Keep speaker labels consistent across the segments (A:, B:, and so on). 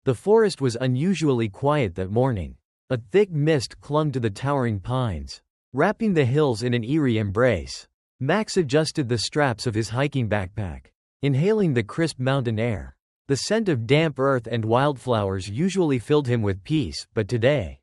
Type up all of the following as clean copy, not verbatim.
A: The forest was unusually quiet that morning. A thick mist clung to the towering pines, wrapping the hills in an eerie embrace. Max adjusted the straps of his hiking backpack, inhaling the crisp mountain air. The scent of damp earth and wildflowers usually filled him with peace, but today,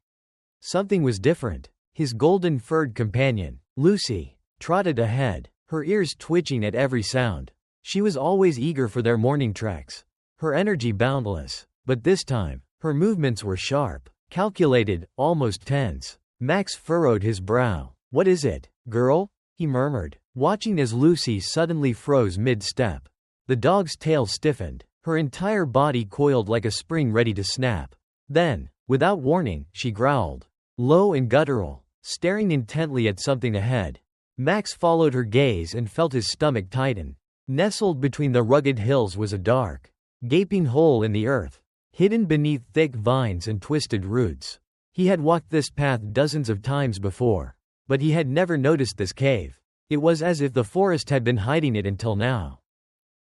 A: something was different. His golden-furred companion, Luci, trotted ahead, her ears twitching at every sound. She was always eager for their morning treks, her energy boundless, but this time, her movements were sharp, calculated, almost tense. Max furrowed his brow. "What is it, girl?" he murmured, watching as Luci suddenly froze mid-step. The dog's tail stiffened, her entire body coiled like a spring ready to snap. Then, without warning, she growled, low and guttural, staring intently at something ahead. Max followed her gaze and felt his stomach tighten. Nestled between the rugged hills was a dark, gaping hole in the earth, hidden beneath thick vines and twisted roots. He had walked this path dozens of times before, but he had never noticed this cave. It was as if the forest had been hiding it until now.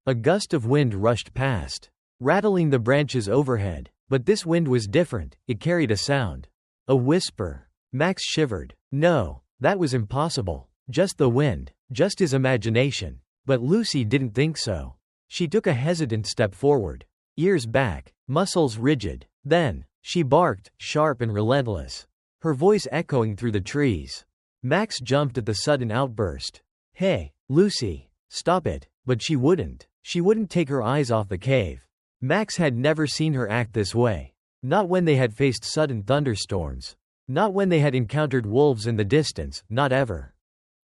A: A gust of wind rushed past, rattling the branches overhead, but this wind was different. It carried a sound. A whisper. Max shivered. No, that was impossible. Just the wind, just his imagination. But Luci didn't think so. She took a hesitant step forward, ears back, muscles rigid. Then, she barked, sharp and relentless, her voice echoing through the trees. Max jumped at the sudden outburst. "Hey, Luci, stop it." But she wouldn't. She wouldn't take her eyes off the cave. Max had never seen her act this way. Not when they had faced sudden thunderstorms. Not when they had encountered wolves in the distance, not ever.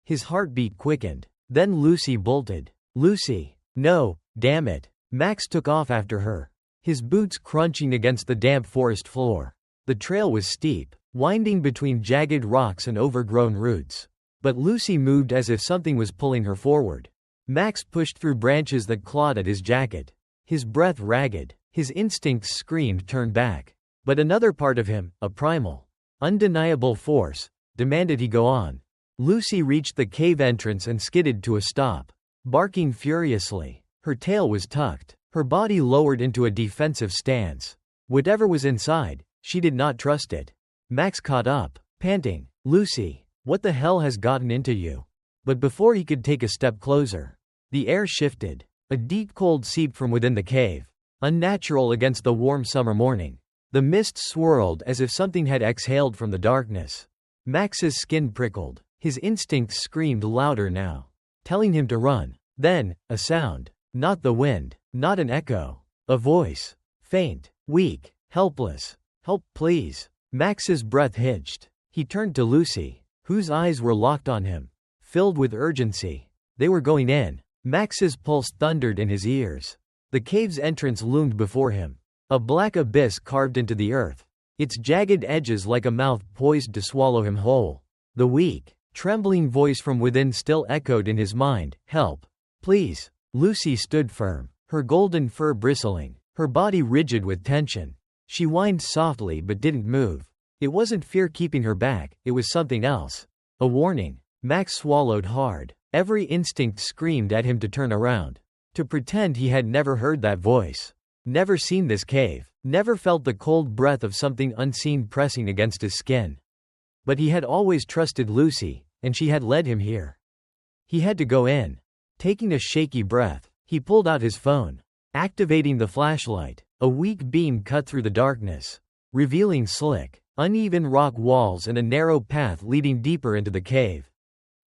A: His heartbeat quickened. Then Luci bolted. "Luci, no, damn it." Max took off after her, his boots crunching against the damp forest floor. The trail was steep, winding between jagged rocks and overgrown roots. But Luci moved as if something was pulling her forward. Max pushed through branches that clawed at his jacket, his breath ragged, his instincts screamed turn back. But another part of him, a primal, undeniable force, demanded he go on. Luci reached the cave entrance and skidded to a stop, barking furiously. Her tail was tucked, her body lowered into a defensive stance. Whatever was inside, she did not trust it. Max caught up, panting, "Luci, what the hell has gotten into you?" But before he could take a step closer, the air shifted. A deep cold seeped from within the cave, unnatural against the warm summer morning. The mist swirled as if something had exhaled from the darkness. Max's skin prickled. His instincts screamed louder now, telling him to run. Then, a sound. Not the wind, not an echo. A voice. Faint, weak, helpless. "Help, please." Max's breath hitched. He turned to Luci, whose eyes were locked on him, filled with urgency. They were going in. Max's pulse thundered in his ears. The cave's entrance loomed before him, a black abyss carved into the earth, its jagged edges like a mouth poised to swallow him whole. The weak, trembling voice from within still echoed in his mind, "Help, please." Luci stood firm, her golden fur bristling, her body rigid with tension. She whined softly but didn't move. It wasn't fear keeping her back, it was something else. A warning. Max swallowed hard. Every instinct screamed at him to turn around, to pretend he had never heard that voice, never seen this cave, never felt the cold breath of something unseen pressing against his skin. But he had always trusted Luci, and she had led him here. He had to go in. Taking a shaky breath, he pulled out his phone, activating the flashlight. A weak beam cut through the darkness, revealing slick, uneven rock walls and a narrow path leading deeper into the cave.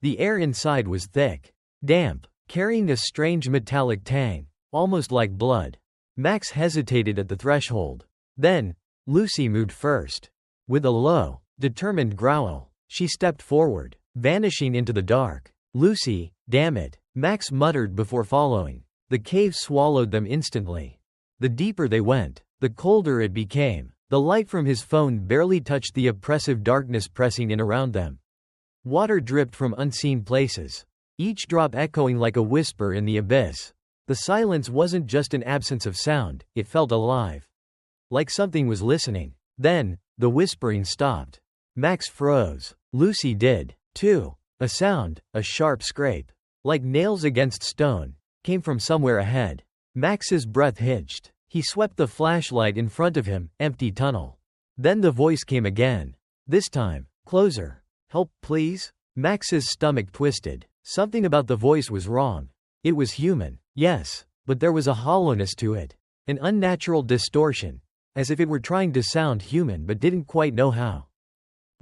A: The air inside was thick, damp, carrying a strange metallic tang, almost like blood. Max hesitated at the threshold. Then, Luci moved first. With a low, determined growl, she stepped forward, vanishing into the dark. "Luci, damn it," Max muttered before following. The cave swallowed them instantly. The deeper they went, the colder it became. The light from his phone barely touched the oppressive darkness pressing in around them. Water dripped from unseen places, each drop echoing like a whisper in the abyss. The silence wasn't just an absence of sound, it felt alive, like something was listening. Then, the whispering stopped. Max froze. Luci did, too. A sound, a sharp scrape, like nails against stone, came from somewhere ahead. Max's breath hitched. He swept the flashlight in front of him, empty tunnel. Then the voice came again. This time, closer. Help, please? Max's stomach twisted. Something about the voice was wrong. It was human, yes, but there was a hollowness to it. An unnatural distortion. As if it were trying to sound human but didn't quite know how.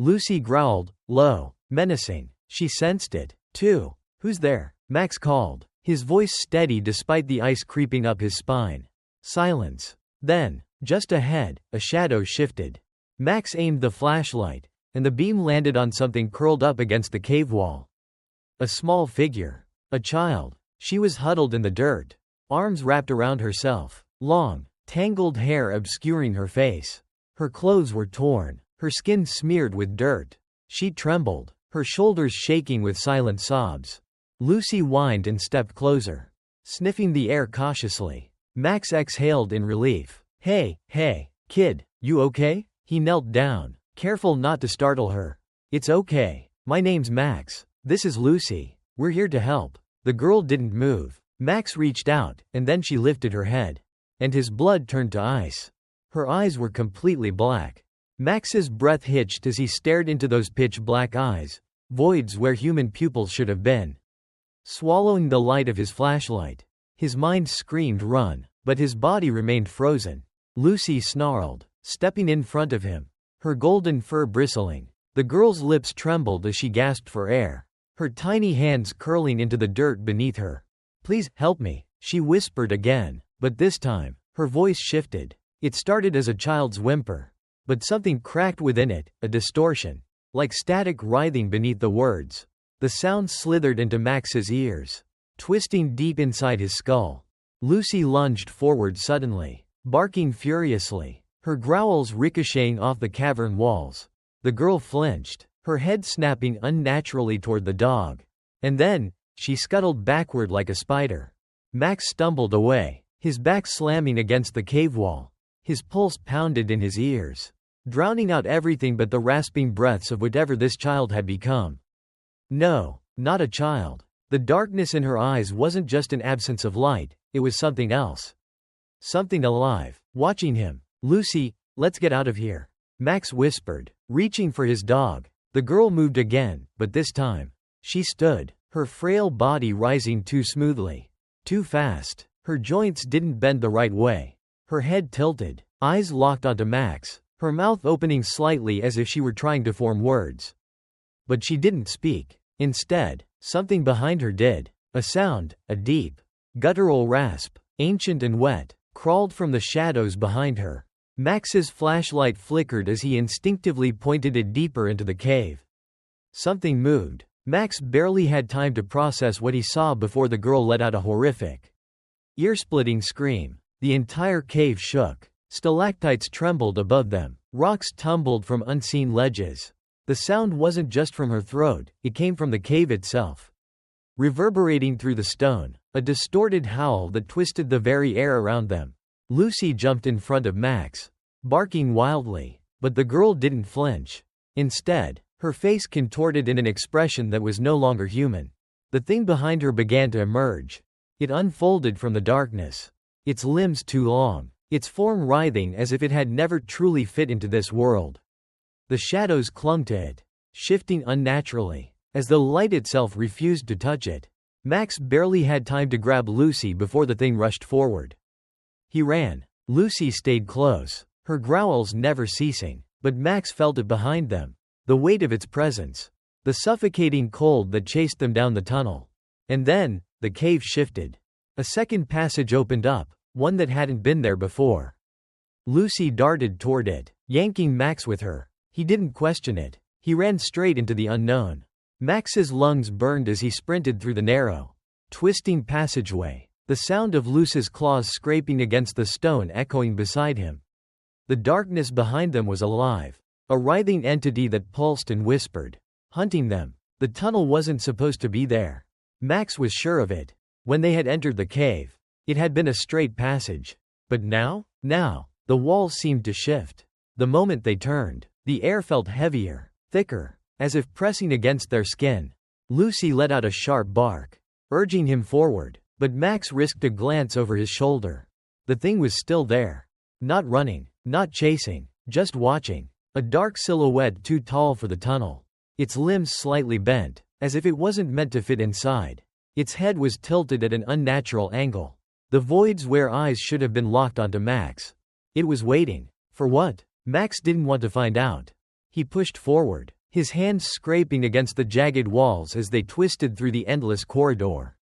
A: Luci growled, low, menacing. She sensed it, too. Who's there? Max called, his voice steady despite the ice creeping up his spine. Silence. Then, just ahead, a shadow shifted. Max aimed the flashlight, and the beam landed on something curled up against the cave wall. A small figure. A child. She was huddled in the dirt, arms wrapped around herself, long, tangled hair obscuring her face. Her clothes were torn, her skin smeared with dirt. She trembled, her shoulders shaking with silent sobs. Luci whined and stepped closer, sniffing the air cautiously. Max exhaled in relief. Hey, kid, you okay? He knelt down, careful not to startle her. It's okay. My name's Max. This is Luci. We're here to help. The girl didn't move. Max reached out, and then she lifted her head. And his blood turned to ice. Her eyes were completely black. Max's breath hitched as he stared into those pitch-black eyes, voids where human pupils should have been. Swallowing the light of his flashlight, his mind screamed run, but his body remained frozen. Luci snarled, stepping in front of him, her golden fur bristling. The girl's lips trembled as she gasped for air, her tiny hands curling into the dirt beneath her. Please, help me, she whispered again, but this time, her voice shifted. It started as a child's whimper, but something cracked within it, a distortion, like static writhing beneath the words. The sound slithered into Max's ears, twisting deep inside his skull. Luci lunged forward suddenly, barking furiously, her growls ricocheting off the cavern walls. The girl flinched, her head snapping unnaturally toward the dog. And then, she scuttled backward like a spider. Max stumbled away, his back slamming against the cave wall. His pulse pounded in his ears, drowning out everything but the rasping breaths of whatever this child had become. No, not a child. The darkness in her eyes wasn't just an absence of light, it was something else. Something alive, watching him. Luci, let's get out of here, Max whispered, reaching for his dog. The girl moved again, but this time, she stood, her frail body rising too smoothly, too fast. Her joints didn't bend the right way. Her head tilted, eyes locked onto Max, her mouth opening slightly as if she were trying to form words. But she didn't speak. Instead, something behind her did. A sound, a deep, guttural rasp, ancient and wet, crawled from the shadows behind her. Max's flashlight flickered as he instinctively pointed it deeper into the cave. Something moved. Max barely had time to process what he saw before the girl let out a horrific, ear-splitting scream. The entire cave shook. Stalactites trembled above them. Rocks tumbled from unseen ledges. The sound wasn't just from her throat, it came from the cave itself. Reverberating through the stone, a distorted howl that twisted the very air around them. Luci jumped in front of Max, barking wildly, but the girl didn't flinch. Instead, her face contorted in an expression that was no longer human. The thing behind her began to emerge. It unfolded from the darkness, its limbs too long, its form writhing as if it had never truly fit into this world. The shadows clung to it, shifting unnaturally, as though light itself refused to touch it. Max barely had time to grab Luci before the thing rushed forward. He ran. Luci stayed close, her growls never ceasing, but Max felt it behind them, the weight of its presence, the suffocating cold that chased them down the tunnel. And then, the cave shifted. A second passage opened up, one that hadn't been there before. Luci darted toward it, yanking Max with her. He didn't question it. He ran straight into the unknown. Max's lungs burned as he sprinted through the narrow, twisting passageway, the sound of Luci's claws scraping against the stone echoing beside him. The darkness behind them was alive, a writhing entity that pulsed and whispered, hunting them. The tunnel wasn't supposed to be there. Max was sure of it. When they had entered the cave, it had been a straight passage. But now, the walls seemed to shift. The moment they turned, the air felt heavier, thicker, as if pressing against their skin. Luci let out a sharp bark, urging him forward, but Max risked a glance over his shoulder. The thing was still there. Not running, not chasing, just watching. A dark silhouette too tall for the tunnel. Its limbs slightly bent, as if it wasn't meant to fit inside. Its head was tilted at an unnatural angle. The voids where eyes should have been locked onto Max. It was waiting. For what? Max didn't want to find out. He pushed forward, his hands scraping against the jagged walls as they twisted through the endless corridor.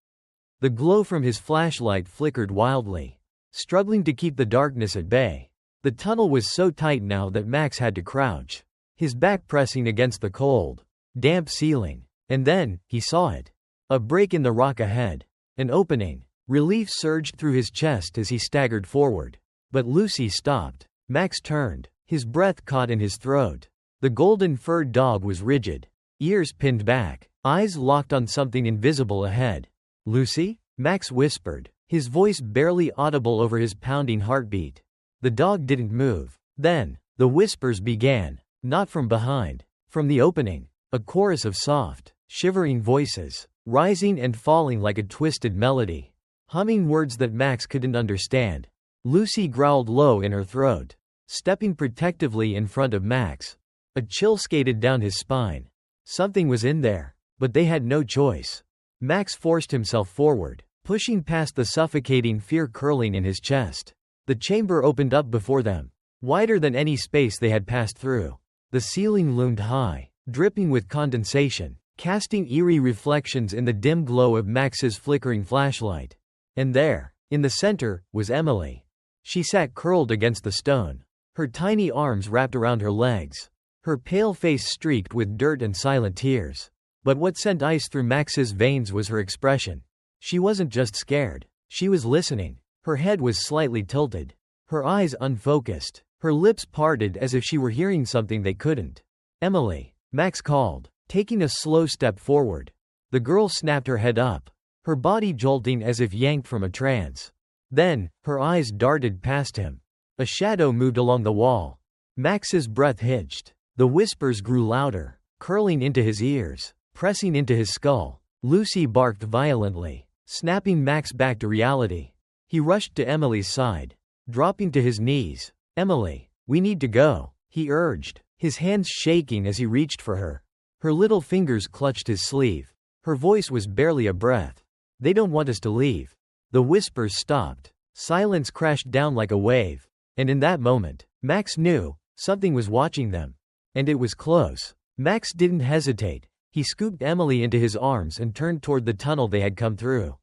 A: The glow from his flashlight flickered wildly, struggling to keep the darkness at bay. The tunnel was so tight now that Max had to crouch, his back pressing against the cold, damp ceiling. And then, he saw it. A break in the rock ahead. An opening. Relief surged through his chest as he staggered forward. But Luci stopped. Max turned, his breath caught in his throat. The golden-furred dog was rigid, ears pinned back, eyes locked on something invisible ahead. "Luci?" Max whispered, his voice barely audible over his pounding heartbeat. The dog didn't move. Then, the whispers began, not from behind, from the opening. A chorus of soft, shivering voices, rising and falling like a twisted melody, humming words that Max couldn't understand. Luci growled low in her throat, stepping protectively in front of Max. A chill skated down his spine. Something was in there, but they had no choice. Max forced himself forward, pushing past the suffocating fear curling in his chest. The chamber opened up before them, wider than any space they had passed through. The ceiling loomed high, dripping with condensation, casting eerie reflections in the dim glow of Max's flickering flashlight. And there, in the center, was Emily. She sat curled against the stone, her tiny arms wrapped around her legs, her pale face streaked with dirt and silent tears. But what sent ice through Max's veins was her expression. She wasn't just scared, she was listening. Her head was slightly tilted, her eyes unfocused, her lips parted as if she were hearing something they couldn't. "Emily," Max called, taking a slow step forward. The girl snapped her head up, her body jolting as if yanked from a trance. Then, her eyes darted past him. A shadow moved along the wall. Max's breath hitched. The whispers grew louder, curling into his ears, pressing into his skull. Luci barked violently, snapping Max back to reality. He rushed to Emily's side, dropping to his knees. "Emily, we need to go," he urged, his hands shaking as he reached for her. Her little fingers clutched his sleeve. Her voice was barely a breath. "They don't want us to leave." The whispers stopped. Silence crashed down like a wave. And in that moment, Max knew, something was watching them. And it was close. Max didn't hesitate. He scooped Emily into his arms and turned toward the tunnel they had come through,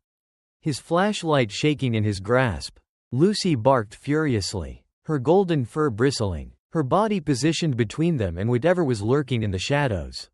A: his flashlight shaking in his grasp. Luci barked furiously, her golden fur bristling, her body positioned between them and whatever was lurking in the shadows.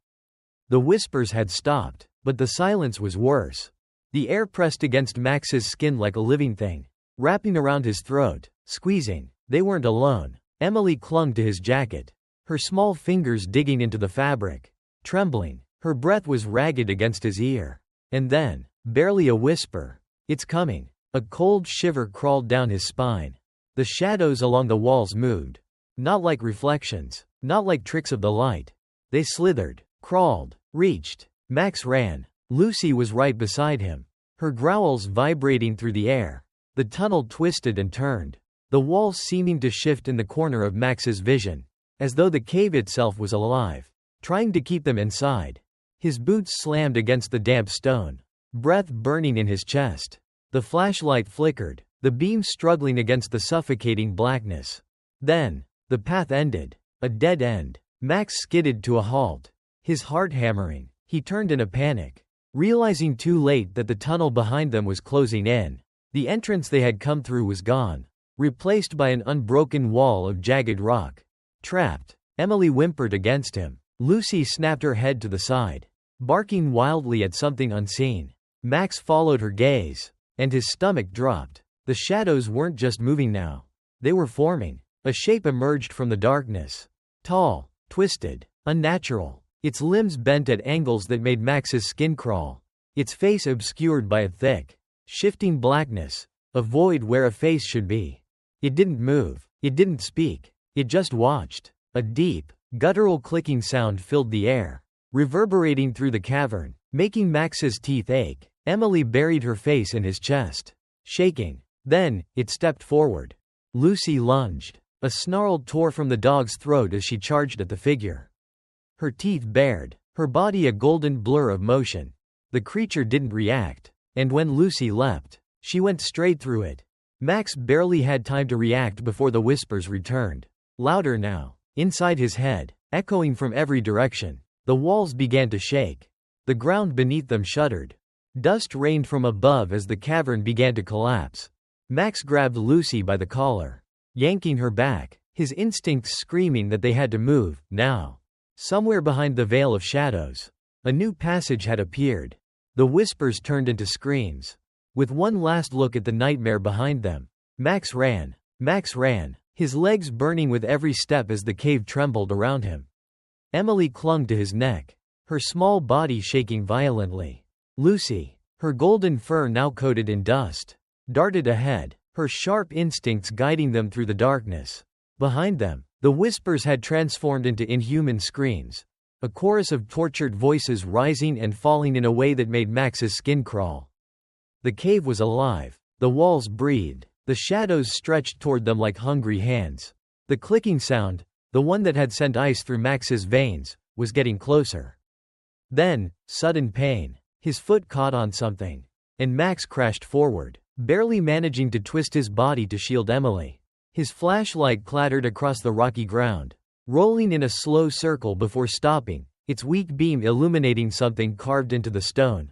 A: The whispers had stopped, but the silence was worse. The air pressed against Max's skin like a living thing, wrapping around his throat, squeezing. They weren't alone. Emily clung to his jacket, her small fingers digging into the fabric, trembling. Her breath was ragged against his ear. And then, barely a whisper, "It's coming." A cold shiver crawled down his spine. The shadows along the walls moved. Not like reflections, not like tricks of the light. They slithered, crawled, reached. Max ran. Luci was right beside him, her growls vibrating through the air. The tunnel twisted and turned, the walls seeming to shift in the corner of Max's vision, as though the cave itself was alive, trying to keep them inside. His boots slammed against the damp stone, breath burning in his chest. The flashlight flickered, the beam struggling against the suffocating blackness. Then, the path ended, a dead end. Max skidded to a halt, his heart hammering. He turned in a panic, realizing too late that the tunnel behind them was closing in. The entrance they had come through was gone, replaced by an unbroken wall of jagged rock. Trapped, Emily whimpered against him. Luci snapped her head to the side, barking wildly at something unseen. Max followed her gaze, and his stomach dropped. The shadows weren't just moving now. They were forming. A shape emerged from the darkness. Tall, twisted, unnatural. Its limbs bent at angles that made Max's skin crawl. Its face obscured by a thick, shifting blackness. A void where a face should be. It didn't move. It didn't speak. It just watched. A deep, guttural clicking sound filled the air, reverberating through the cavern, making Max's teeth ache. Emily buried her face in his chest, shaking. Then, it stepped forward. Luci lunged. A snarl tore from the dog's throat as she charged at the figure. Her teeth bared, her body a golden blur of motion. The creature didn't react, and when Luci leapt, she went straight through it. Max barely had time to react before the whispers returned. Louder now, inside his head, echoing from every direction. The walls began to shake. The ground beneath them shuddered. Dust rained from above as the cavern began to collapse. Max grabbed Luci by the collar, yanking her back, his instincts screaming that they had to move, now. Somewhere behind the veil of shadows, a new passage had appeared. The whispers turned into screams. With one last look at the nightmare behind them, Max ran. Max ran, his legs burning with every step as the cave trembled around him. Emily clung to his neck, her small body shaking violently. Luci, her golden fur now coated in dust, darted ahead, her sharp instincts guiding them through the darkness. Behind them, the whispers had transformed into inhuman screams, a chorus of tortured voices rising and falling in a way that made Max's skin crawl. The cave was alive. The walls breathed. The shadows stretched toward them like hungry hands. The clicking sound, the one that had sent ice through Max's veins, was getting closer. Then, sudden pain. His foot caught on something, and Max crashed forward, barely managing to twist his body to shield Emily. His flashlight clattered across the rocky ground, rolling in a slow circle before stopping, its weak beam illuminating something carved into the stone.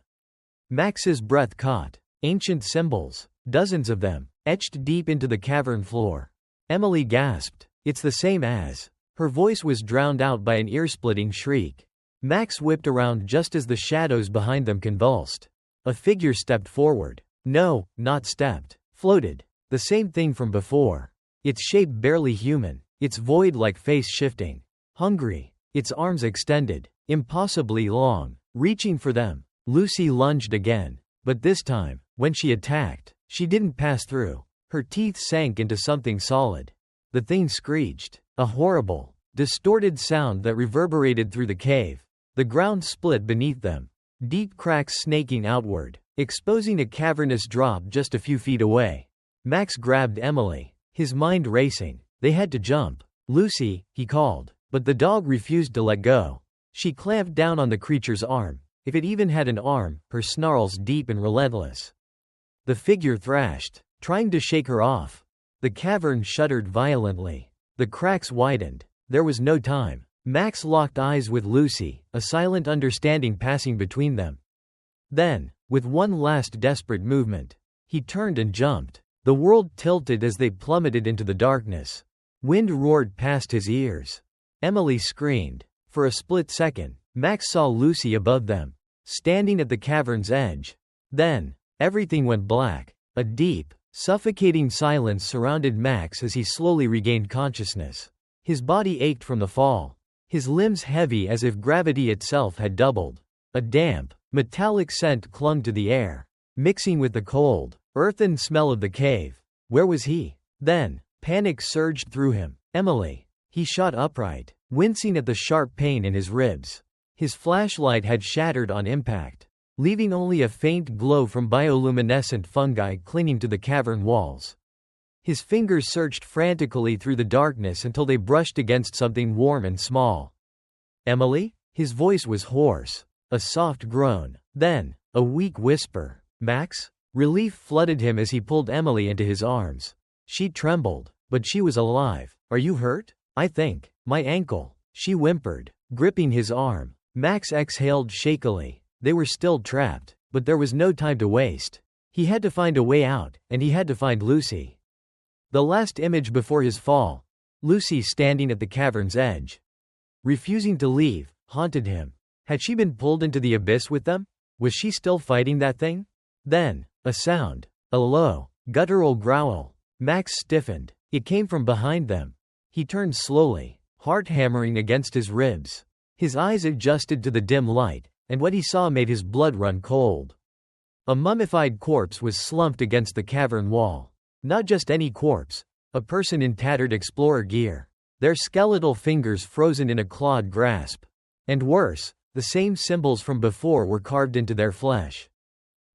A: Max's breath caught. Ancient symbols, dozens of them, etched deep into the cavern floor. Emily gasped. It's the same as. Her voice was drowned out by an ear-splitting shriek. Max whipped around just as the shadows behind them convulsed. A figure stepped forward. No, not stepped. Floated. The same thing from before. Its shape barely human. Its void-like face shifting. Hungry. Its arms extended. Impossibly long. Reaching for them. Luci lunged again. But this time, when she attacked, she didn't pass through. Her teeth sank into something solid. The thing screeched. A horrible, distorted sound that reverberated through the cave. The ground split beneath them, deep cracks snaking outward, exposing a cavernous drop just a few feet away. Max grabbed Emily, his mind racing. They had to jump. Luci, he called, but the dog refused to let go. She clamped down on the creature's arm. If it even had an arm, her snarls deep and relentless. The figure thrashed, trying to shake her off. The cavern shuddered violently. The cracks widened. There was no time. Max locked eyes with Luci, a silent understanding passing between them. Then, with one last desperate movement, he turned and jumped. The world tilted as they plummeted into the darkness. Wind roared past his ears. Emily screamed. For a split second, Max saw Luci above them, standing at the cavern's edge. Then, everything went black. A deep, suffocating silence surrounded Max as he slowly regained consciousness. His body ached from the fall. His limbs heavy as if gravity itself had doubled. A damp, metallic scent clung to the air, mixing with the cold, earthen smell of the cave. Where was he? Then, panic surged through him. Emily. He shot upright, wincing at the sharp pain in his ribs. His flashlight had shattered on impact, leaving only a faint glow from bioluminescent fungi clinging to the cavern walls. His fingers searched frantically through the darkness until they brushed against something warm and small. Emily? His voice was hoarse. A soft groan. Then, a weak whisper. Max? Relief flooded him as he pulled Emily into his arms. She trembled, but she was alive. Are you hurt? I think. My ankle. She whimpered, gripping his arm. Max exhaled shakily. They were still trapped, but there was no time to waste. He had to find a way out, and he had to find Luci. The last image before his fall, Luci standing at the cavern's edge, refusing to leave, haunted him. Had she been pulled into the abyss with them? Was she still fighting that thing? Then, a sound. A low, guttural growl. Max stiffened. It came from behind them. He turned slowly, heart hammering against his ribs. His eyes adjusted to the dim light, and what he saw made his blood run cold. A mummified corpse was slumped against the cavern wall. Not just any corpse, a person in tattered explorer gear. Their skeletal fingers frozen in a clawed grasp. And worse, the same symbols from before were carved into their flesh.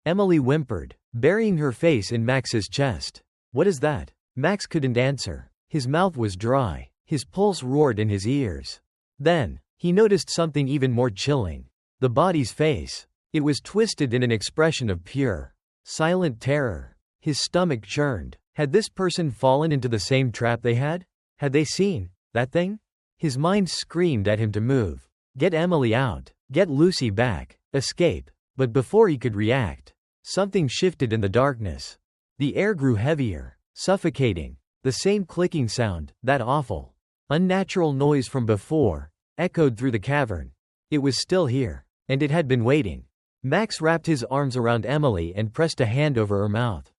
A: Emily whimpered, burying her face in Max's chest. What is that? Max couldn't answer. His mouth was dry. His pulse roared in his ears. Then, he noticed something even more chilling. The body's face. It was twisted in an expression of pure, silent terror. His stomach churned. Had this person fallen into the same trap they had? Had they seen that thing? His mind screamed at him to move. Get Emily out. Get Luci back. Escape. But before he could react, something shifted in the darkness. The air grew heavier, suffocating. The same clicking sound, that awful, unnatural noise from before, echoed through the cavern. It was still here, and it had been waiting. Max wrapped his arms around Emily and pressed a hand over her mouth.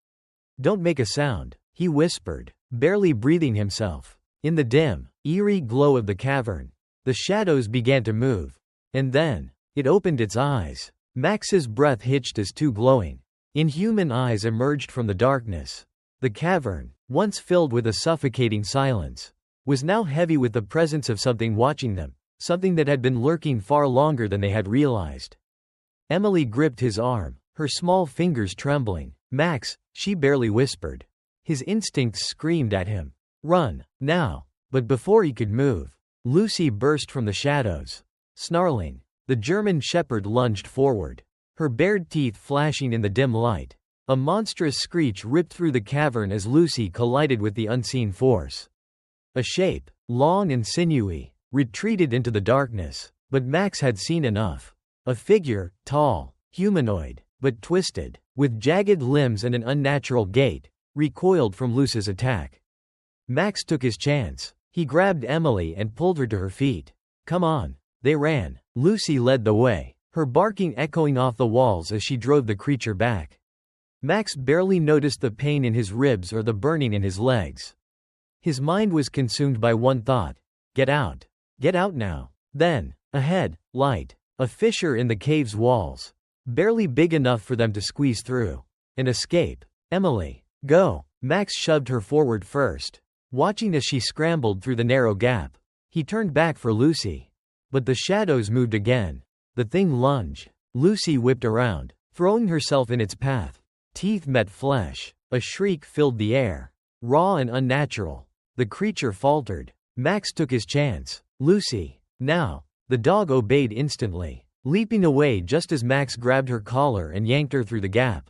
A: Don't make a sound, he whispered, barely breathing himself. In the dim, eerie glow of the cavern, the shadows began to move. And then, it opened its eyes. Max's breath hitched as two glowing, inhuman eyes emerged from the darkness. The cavern, once filled with a suffocating silence, was now heavy with the presence of something watching them, something that had been lurking far longer than they had realized. Emily gripped his arm, her small fingers trembling. Max, she barely whispered. His instincts screamed at him. Run, now. But before he could move, Luci burst from the shadows. Snarling, the German shepherd lunged forward, her bared teeth flashing in the dim light. A monstrous screech ripped through the cavern as Luci collided with the unseen force. A shape, long and sinewy, retreated into the darkness, but Max had seen enough. A figure, tall, humanoid, but twisted, with jagged limbs and an unnatural gait, recoiled from Luci's attack. Max took his chance. He grabbed Emily and pulled her to her feet. Come on. They ran. Luci led the way, her barking echoing off the walls as she drove the creature back. Max barely noticed the pain in his ribs or the burning in his legs. His mind was consumed by one thought. Get out. Get out now. Then, ahead, light. A fissure in the cave's walls. Barely big enough for them to squeeze through. An escape. Emily, go. Max shoved her forward first, watching as she scrambled through the narrow gap. He turned back for Luci. But the shadows moved again. The thing lunged. Luci whipped around, throwing herself in its path. Teeth met flesh. A shriek filled the air. Raw and unnatural. The creature faltered. Max took his chance. Luci, now. The dog obeyed instantly, leaping away just as Max grabbed her collar and yanked her through the gap.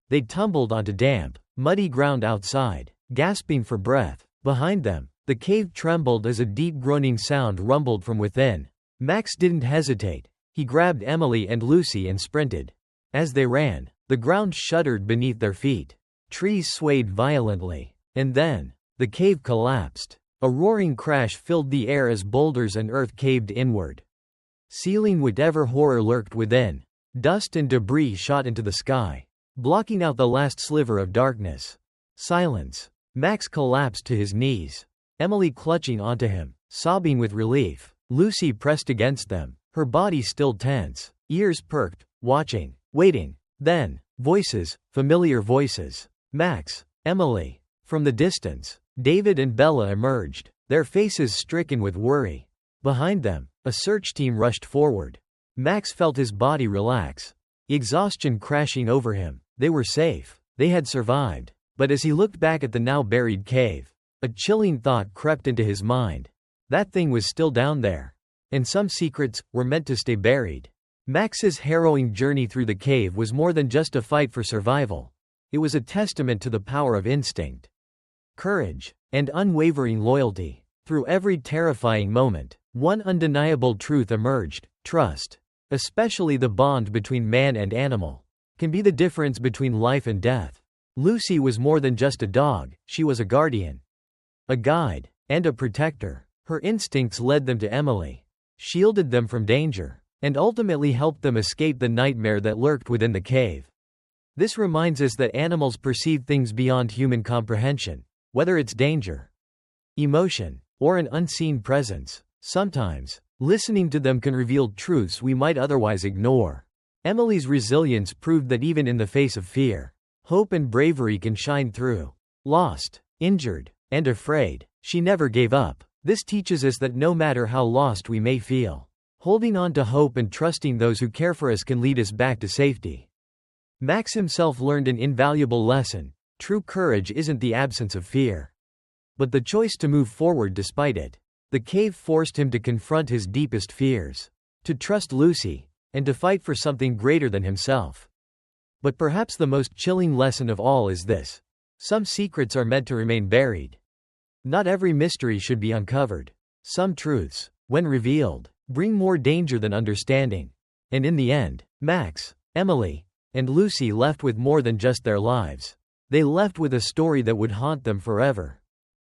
A: They tumbled onto damp, muddy ground outside, gasping for breath. Behind them, the cave trembled as a deep groaning sound rumbled from within. Max didn't hesitate. He grabbed Emily and Luci and sprinted. As they ran, the ground shuddered beneath their feet. Trees swayed violently. And then, the cave collapsed. A roaring crash filled the air as boulders and earth caved inward, sealing whatever horror lurked within. Dust and debris shot into the sky, blocking out the last sliver of darkness. Silence. Max collapsed to his knees, Emily clutching onto him, sobbing with relief. Luci pressed against them, her body still tense, ears perked, watching, waiting. Then, voices, familiar voices. Max, Emily. From the distance, David and Bella emerged, their faces stricken with worry. Behind them, a search team rushed forward. Max felt his body relax, exhaustion crashing over him. They were safe. They had survived. But as he looked back at the now buried cave, a chilling thought crept into his mind. That thing was still down there. And some secrets were meant to stay buried. Max's harrowing journey through the cave was more than just a fight for survival. It was a testament to the power of instinct, courage, and unwavering loyalty. Through every terrifying moment, one undeniable truth emerged: trust, especially the bond between man and animal, can be the difference between life and death. Luci was more than just a dog, she was a guardian, a guide, and a protector. Her instincts led them to Emily, shielded them from danger, and ultimately helped them escape the nightmare that lurked within the cave. This reminds us that animals perceive things beyond human comprehension, whether it's danger, emotion, or an unseen presence. Sometimes, listening to them can reveal truths we might otherwise ignore. Emily's resilience proved that even in the face of fear, hope and bravery can shine through. Lost, injured, and afraid, she never gave up. This teaches us that no matter how lost we may feel, holding on to hope and trusting those who care for us can lead us back to safety. Max himself learned an invaluable lesson. True courage isn't the absence of fear, but the choice to move forward despite it. The cave forced him to confront his deepest fears, to trust Luci, and to fight for something greater than himself. But perhaps the most chilling lesson of all is this: some secrets are meant to remain buried. Not every mystery should be uncovered. Some truths, when revealed, bring more danger than understanding. And in the end, Max, Emily, and Luci left with more than just their lives. They left with a story that would haunt them forever.